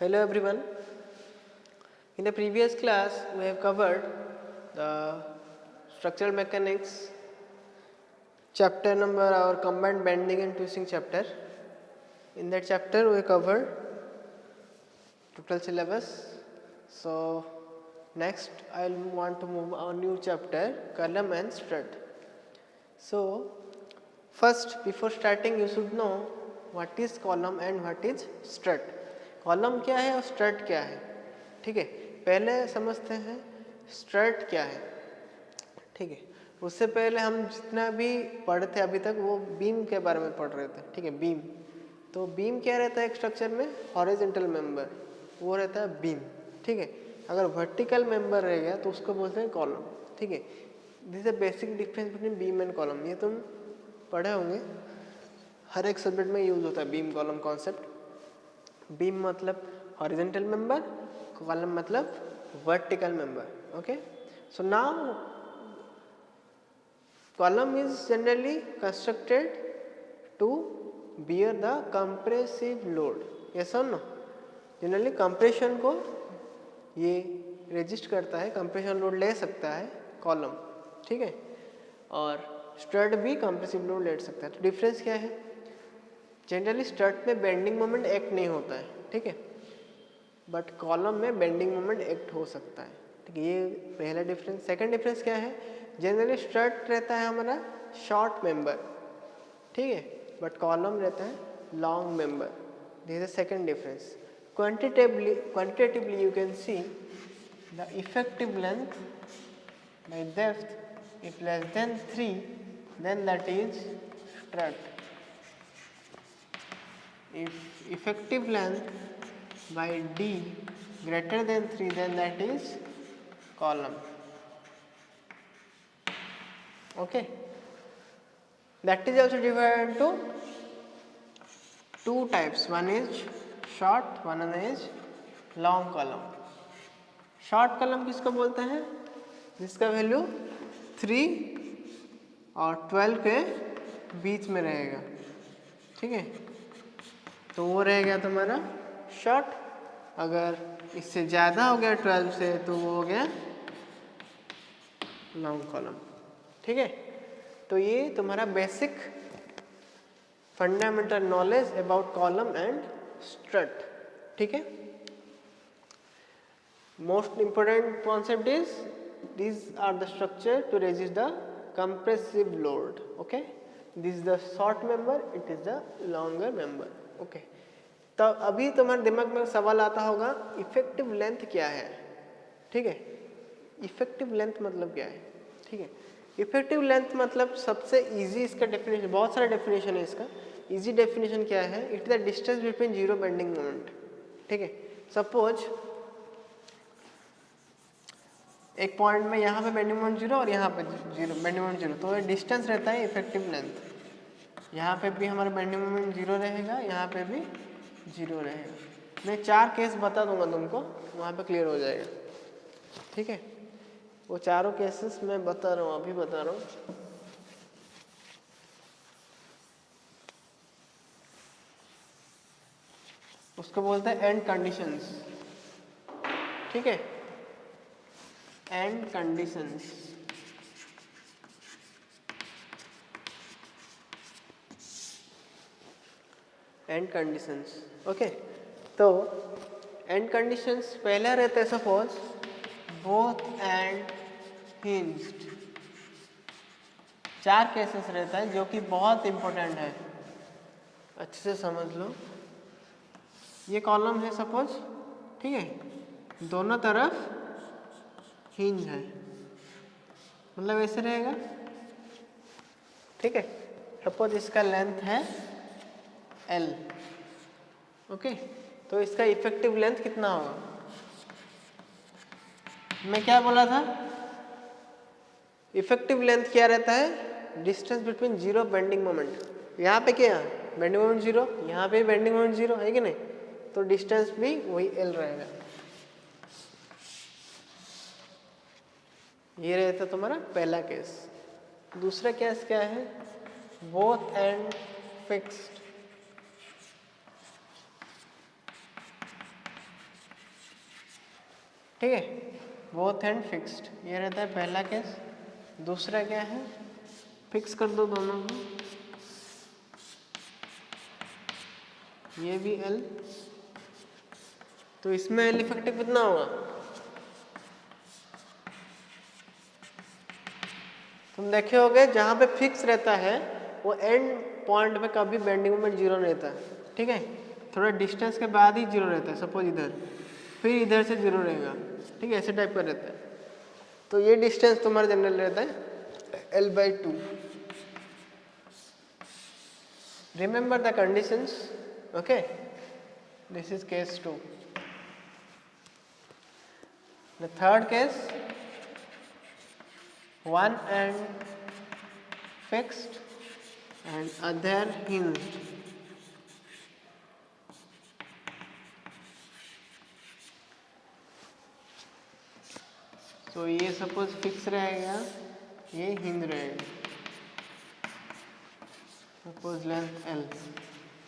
Hello everyone. In the previous class we have covered the structural mechanics chapter number our combined bending and twisting chapter. In that chapter we covered total syllabus. So next I want to move on new chapter column and strut. So first before starting you should know what is column and what is strut. Column क्या है और strut क्या है, ठीक है. पहले समझते हैं स्ट्रट क्या है, ठीक है. उससे पहले हम जितना भी पढ़े थे अभी तक वो बीम के बारे में पढ़ रहे थे, ठीक है. बीम, तो बीम क्या रहता है एक स्ट्रक्चर में, हॉरिजॉन्टल मेंबर, वो रहता है बीम, ठीक है. अगर वर्टिकल मेंबर रह गया तो उसको बोलते हैं कॉलम, ठीक है. This is the basic difference between beam and column. ये तुम पढ़े होंगे, हर एक सब्जेक्ट में यूज होता है बीम कॉलम कॉन्सेप्ट. बीम मतलब हॉरिजॉन्टल मेंबर, कॉलम मतलब vertical member. Okay, so now column is generally constructed to bear the compressive load. Yes और नो. जनरली कंप्रेशन को ये रेजिस्ट करता है, कंप्रेशन लोड ले सकता है कॉलम, ठीक है. और स्ट्रट भी कंप्रेसिव लोड ले सकता है. तो डिफरेंस क्या है, जनरली स्ट्रट में बेंडिंग मोमेंट एक्ट नहीं होता है, ठीक है, बट कॉलम में बेंडिंग मोमेंट एक्ट हो सकता है, ठीक है. ये पहला डिफरेंस. सेकंड डिफरेंस क्या है, जनरली स्ट्रट रहता है हमारा शॉर्ट मेंबर, ठीक है, बट कॉलम रहता है long member. This is the second difference. Quantitatively you can see the effective length by depth if less than 3 then that is strut. If effective length by D greater than 3 then that is column. Okay, that is also divided into two types. One is short, one is long column. Short column किसको बोलते हैं, जिसका value 3 और 12 के बीच में रहेगा, ठीक है. तो वो रह गया तुम्हारा शॉर्ट. अगर इससे ज़्यादा हो गया 12 से तो वो हो गया लॉन्ग कॉलम, ठीक है. तो ये तुम्हारा basic fundamental knowledge about column and strut, ठीक है. Most important concept is these are the structure to resist the compressive load. Okay, this is the short member, it is the longer member. Okay, तो अभी तुम्हारे दिमाग में सवाल आता होगा इफेक्टिव लेंथ क्या है, ठीक है. इफेक्टिव लेंथ मतलब क्या है, ठीक है. इफेक्टिव लेंथ मतलब सबसे इजी इसका डेफिनेशन, बहुत सारा डेफिनेशन है इसका. इजी डेफिनेशन क्या है, it is the distance between zero bending moment, ठीक है. सपोज एक पॉइंट में यहाँ पे बेंडिंग मोमेंट जीरो और यहाँ पे जीरो बेंडिंग मोमेंट जीरो, तो ये डिस्टेंस रहता है इफेक्टिव लेंथ. यहाँ पे भी हमारा बेंडिंग मोमेंट जीरो रहेगा, यहाँ पे भी जीरो रहेगा. मैं 4 केस बता दूंगा तुमको, वहाँ पे क्लियर हो जाएगा, ठीक है. वो चारों केसेस मैं बता रहा हूँ, अभी बता रहा हूँ. उसको बोलते हैं एंड कंडीशंस, ठीक है. And conditions, and conditions. Okay, तो एंड कंडीशंस पहला रहता है suppose both and hinged. 4 cases रहता है जो कि बहुत इंपॉर्टेंट है, अच्छे से समझ लो. ये कॉलम है सपोज, ठीक है, दोनों तरफ हिंज है, मतलब ऐसे रहेगा, ठीक है. सपोज इसका लेंथ है L. ओके, तो इसका इफेक्टिव लेंथ कितना होगा, मैं क्या बोला था, इफेक्टिव लेंथ क्या रहता है, distance between zero bending moment. यहाँ पे क्या है, बेंडिंग मोमेंट जीरो, यहाँ पे बेंडिंग मोमेंट जीरो है कि नहीं, तो डिस्टेंस भी वही L रहेगा. ये रहता तुम्हारा पहला केस. दूसरा केस क्या है, बोथ एंड फिक्स्ड. ठीक है, बोथ एंड फिक्स्ड, ये रहता है पहला केस। दूसरा क्या है, फिक्स कर दो दोनों को, ये भी एल, तो इसमें एल इफेक्टिव कितना होगा, तुम देखे होगे जहाँ पे फिक्स रहता है वो एंड पॉइंट पे कभी बेंडिंग मोमेंट जीरो नहीं रहता, ठीक है, थोड़ा डिस्टेंस के बाद ही जीरो रहता है, सपोज इधर, फिर इधर से जीरो रहेगा, ठीक है, ऐसे टाइप का रहता है। तो ये डिस्टेंस तुम्हारा जनरल रहता है L/2। Remember the conditions, okay, this is case 2। The third case, one end fixed and other hinged, तो ये सपोज फिक्स रहेगा, ये हिंज रहेगा, सपोज लेंथ L,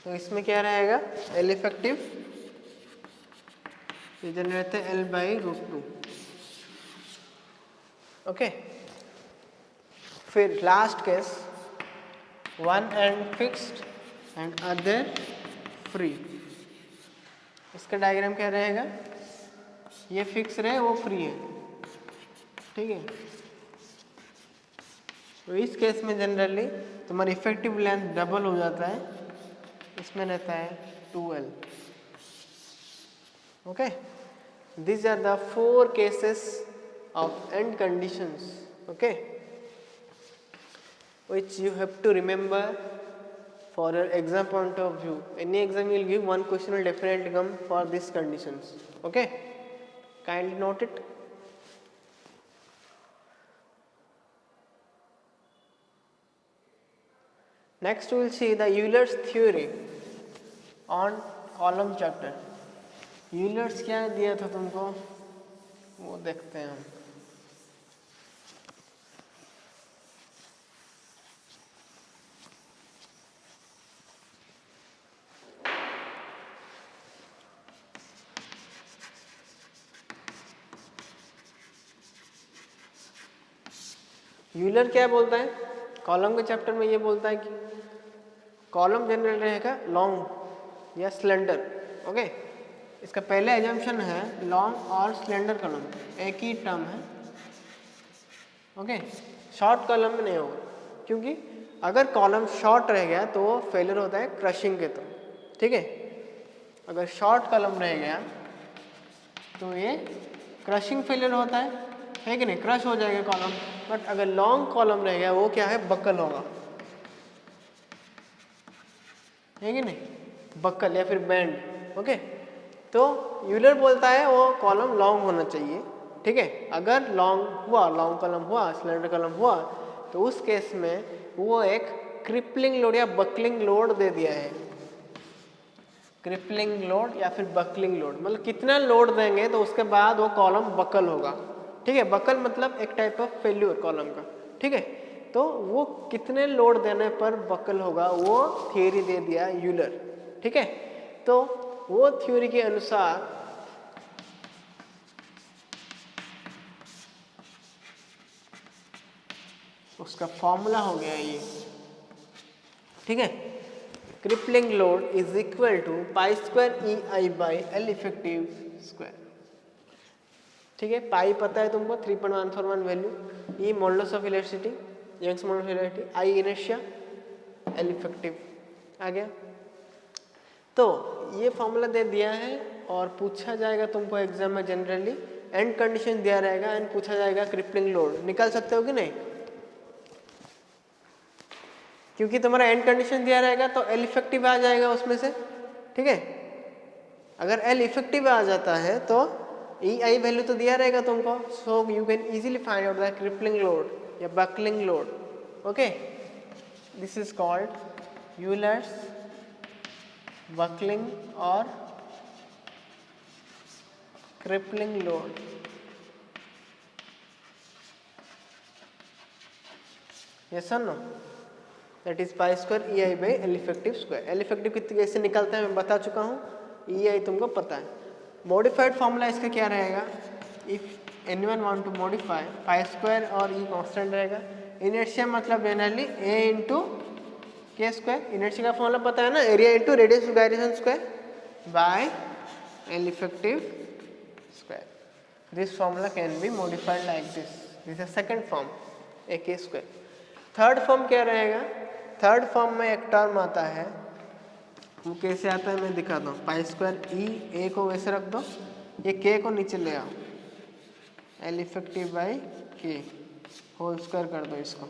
तो इसमें क्या रहेगा, L इफेक्टिव ये जनरेट है L/√2, ओके। फिर last case, one and fixed and other free, इसका डायग्राम क्या रहेगा, ये फिक्स रहे वो फ्री है, ठीक है। तो इस केस में जनरली तुम्हारी इफेक्टिव लेंथ डबल हो जाता है, इसमें रहता है 2L, okay. These are the 4 cases of end conditions, okay, which you have to remember for your exam point of view. Any exam will give one question will definitely come for these conditions, okay, kindly note it. Next we will see the Euler's theory on column chapter. Euler's क्या दिया था तुमको, वो देखते हैं हम। Euler क्या बोलता है, कॉलम के चैप्टर में ये बोलता है कि कॉलम जनरल रहेगा लॉन्ग या स्लेंडर, ओके। इसका पहला एजम्पशन है लॉन्ग और स्लेंडर कॉलम एक ही टर्म है, ओके। शॉर्ट कॉलम में नहीं होगा, क्योंकि अगर कॉलम शॉर्ट रह गया तो वो फेलियर होता है क्रशिंग के थ्रू, ठीक है। अगर शॉर्ट कॉलम रह गया तो ये क्रशिंग फेलियर होता है कि नहीं, क्रश हो जाएगा कॉलम। बट अगर लॉन्ग कॉलम रह गया वो क्या है, बक्कल होगा, है कि नहीं, बक्कल या फिर बैंड, ओके। तो यूलर बोलता है वो कॉलम लॉन्ग होना चाहिए, ठीक है। अगर लॉन्ग हुआ, लॉन्ग कॉलम हुआ, स्लेंडर कॉलम हुआ, तो उस केस में वो एक क्रिपलिंग लोड या बकलिंग लोड दे दिया है। क्रिपलिंग लोड या फिर बकलिंग लोड, मतलब कितना लोड देंगे तो उसके बाद वो कॉलम बकल होगा, ठीक है। बकल मतलब एक टाइप ऑफ फेल्यूर कॉलम का, ठीक है। तो वो कितने लोड देने पर बकल होगा वो थियरी दे दिया यूलर, ठीक है। तो वो थ्योरी के अनुसार उसका फॉर्मूला हो गया ये, ठीक है। Crippling load is equal to π² EI/L effective square, ठीक है। पाई पता है तुमको 3.141 value, E modulus of electricity, Young's modulus of electricity, I inertia, L effective आ गया। तो ये फॉर्मूला दे दिया है और पूछा जाएगा तुमको एग्जाम में जनरली, एंड कंडीशन दिया रहेगा एंड पूछा जाएगा क्रिपलिंग लोड, निकाल सकते हो कि नहीं, क्योंकि तुम्हारा एंड कंडीशन दिया रहेगा तो एल इफेक्टिव आ जाएगा उसमें से, ठीक है। अगर एल इफेक्टिव आ जाता है तो ई आई वैल्यू तो दिया रहेगा तुमको, so you can easily find out the crippling load या buckling load, okay. This is called Euler's buckling और क्रिपलिंग लोड। यस और no, that is π² EI/L effective square. L effective कितने कैसे निकलता है मैं बता चुका हूँ, EI तुमको पता है। मॉडिफाइड फॉर्मूला इसका क्या रहेगा, if anyone want to modify pi square और ई कांस्टेंट रहेगा. इनर्शिया मतलब generally A into K square. Inertia का फॉर्मूला पता है ना, area into radius to gyration square by L effective square. This formula can be modified like this. This is second form A K square. Third form क्या रहेगा? Third form में एक term आता है, वो कैसे आता है मैं दिखाता हूँ. पाई स्क्वायर ई ए को वैसे रख दो, ये के को नीचे ले आओ, एल इफेक्टिव बाई के होल स्क्वायर कर दो इसको,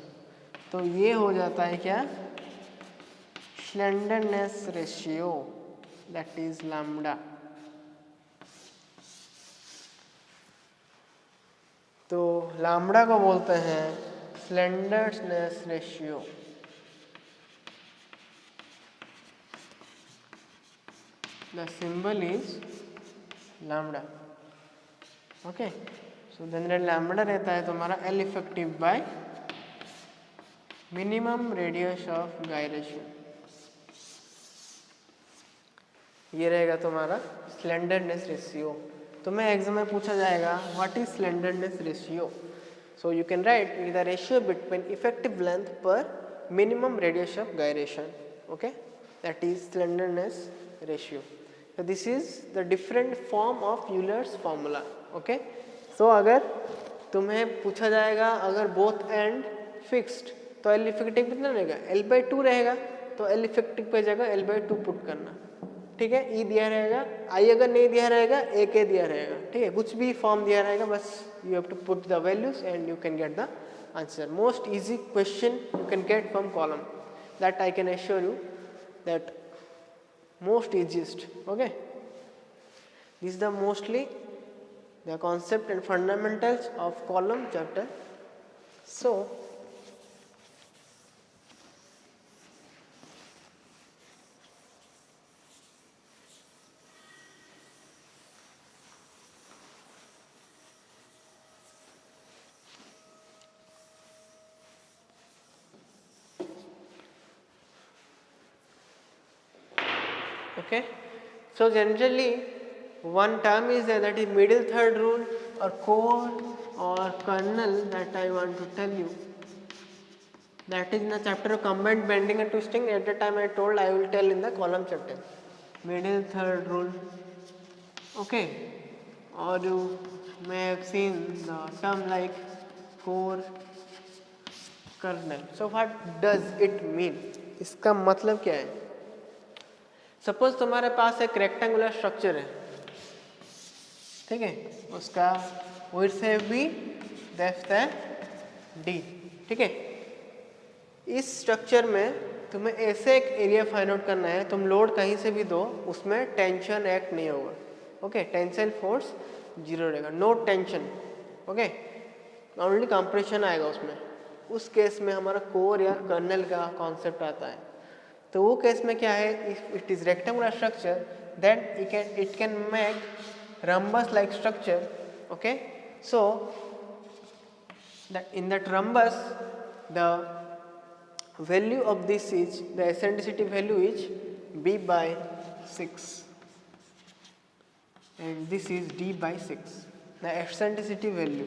तो ये हो जाता है क्या? Slenderness ratio, that is lambda. तो लैम्डा को बोलते हैं slenderness ratio. The symbol is lambda. Okay, so then lambda रहता है तुम्हारा L effective by minimum radius of gyration. ये रहेगा तुम्हारा स्लेंडरनेस रेशियो. तुम्हें एग्जाम में पूछा जाएगा what is slenderness ratio. So you can write the ratio between effective length per minimum radius of gyration. Okay, that is slenderness ratio. So this is the different form of Euler's formula. Okay, so अगर तुम्हें पूछा जाएगा अगर both end fixed तो L effective कितना रहेगा? L/2 रहेगा, तो L effective पे जगह L/2 पुट करना. ठीक है, E दिया रहेगा, I अगर नहीं दिया रहेगा AK दिया रहेगा. ठीक है, कुछ भी फॉर्म दिया रहेगा, बस you have to put the values and you can get the answer. Most easy question you can get from column, that I can assure you, that most easiest. Okay, this is the mostly the concept and fundamentals of column chapter. So okay, so generally one term is there, that is middle third rule or core or kernel, that I want to tell you. That is in the chapter of combined bending and twisting. At the time I told I will tell in the column chapter. Middle third rule. Okay, or you may have seen the term like core kernel. So what does it mean? इसका मतलब क्या है? Suppose तुम्हारे पास एक rectangular structure है, ठीक है, उसका विड्थ है b, डेप्थ है d. ठीक है, इस स्ट्रक्चर में तुम्हें ऐसे एक एरिया फाइंड आउट करना है. तुम लोड कहीं से भी दो, उसमें टेंशन एक्ट नहीं होगा. ओके, टेंसाइल फोर्स जीरो रहेगा, no tension. Okay, only compression आएगा उसमें. उस केस में हमारा कोर या कर्नल का कॉन्सेप्ट आता है. तो वो केस में क्या है, if it is rectangular structure then it can make rhombus like structure. Okay, so in that rhombus the value of this is, the eccentricity value is b/6 and this is d/6, the eccentricity value.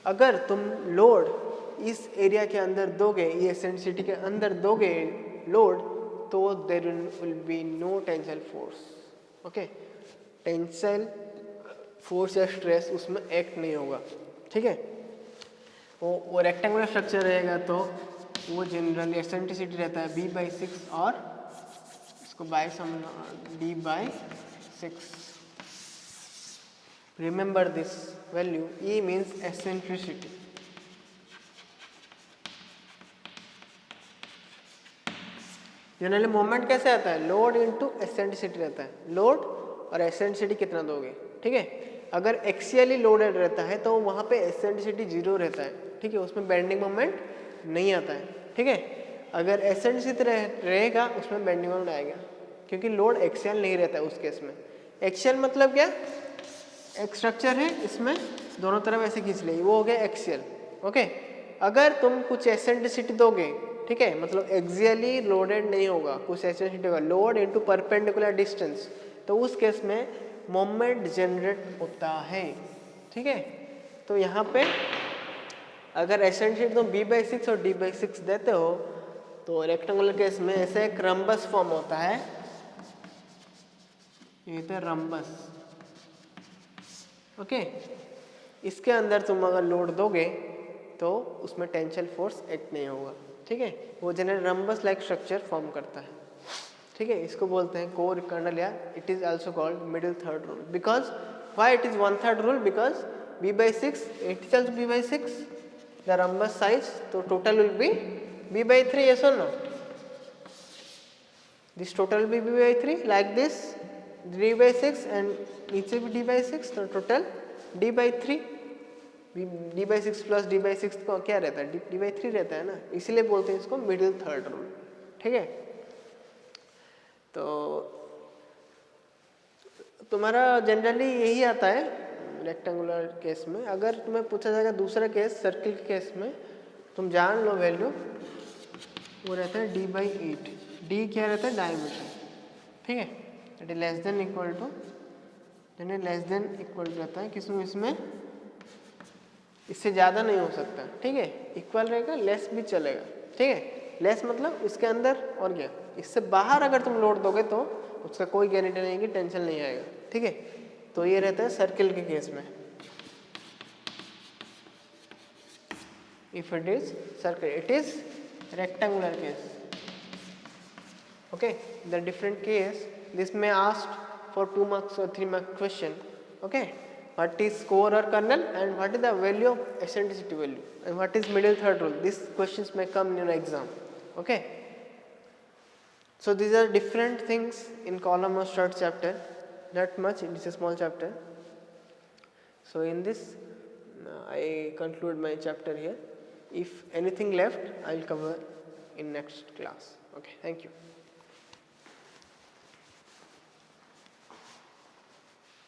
अगर तुम load इस area के अंदर दोगे, ये eccentricity के अंदर दोगे लोड, तो there will be no tensile force. Okay, tensile force या स्ट्रेस उसमें एक्ट नहीं होगा. ठीक है, वो रेक्टेंगुलर स्ट्रक्चर रहेगा तो वो जनरली एसेंट्रिसिटी रहता है b/6 और इसको बाय समझना d/6. Remember this value, E means eccentricity. Generally moment कैसे आता है? लोड इनटू एसेंट्रिसिटी रहता है. लोड और एसेंट्रिसिटी कितना दोगे. ठीक है, अगर एक्सियली लोडेड रहता है तो वहाँ पे एसेंट्रिसिटी जीरो रहता है. ठीक है, उसमें बेंडिंग मोमेंट नहीं आता है. ठीक है, अगर एसेंट्रिसिटी रहेगा उसमें बेंडिंग मोमेंट आएगा, क्योंकि लोड एक्सियल नहीं रहता है उस केस में. एक्सियल मतलब क्या? एक स्ट्रक्चर है, इसमें दोनों तरफ ऐसे खींच लेगी, वो हो गया एक्सियल. ओके, अगर तुम कुछ एसेंट्रिसिटी दोगे, ठीक है, मतलब एक्सियली लोडेड नहीं होगा, कुछ एसेंट्रिसिटी होगा, लोड इनटू परपेंडिकुलर डिस्टेंस, तो उस केस में मोमेंट जनरेट होता है. ठीक है, तो यहाँ पे अगर एसेंशिएट तुम b/6 और d/6 देते हो तो रेक्टेंगुलर केस में ऐसे एक रम्बस फॉर्म होता है, ये तो रम्बस। ओके, इसके अंदर तुम अगर लोड दोगे तो उसमें टेंशन फोर्स एक्ट नहीं होगा। ठीक है, वो general rhombus like structure form करता है। ठीक है, इसको बोलते हैं कोर कर्नल, या it is also called middle third rule. Because why it is 1/3 rule? Because b/6 it is also b/6 the rhombus size, so total will be b/3, yes or no? This total will be b/3 like this, d/6 and नीचे भी d/6, तो total d/3। d/6 plus d/6 को क्या रहता है? d/3 रहता है ना, इसीलिए बोलते हैं इसको मिडिल थर्ड रूल। ठीक है, तो तुम्हारा जनरली यही आता है रेक्टेंगुलर केस में। अगर तुम्हें पूछा जाएगा दूसरा केस सर्किल के केस में, तुम जान लो वैल्यू, वो रहता है d/8। d क्या रहता है? डायमीटर। ठीक है, it is less than equal to, less than equal रहता है किसमें? इसमें इससे ज़्यादा नहीं हो सकता। ठीक है, इक्वल रहेगा, लेस भी चलेगा। ठीक है, लेस मतलब इसके अंदर और क्या, इससे बाहर अगर तुम लोड दोगे तो उसका कोई गारंटी नहीं कि टेंशन नहीं आएगा। ठीक है, तो ये रहता है सर्किल के केस में। If it is circle, it is rectangular case. Okay, the different case, this में asked for 2 marks or 3 mark question. Okay, what is core or kernel and what is the value of eccentricity value and what is middle third rule? These questions may come in an exam. Okay, so these are different things in column or strut chapter, not much, it is a small chapter. So in this I conclude my chapter here. If anything left I will cover in next class. Okay, thank you.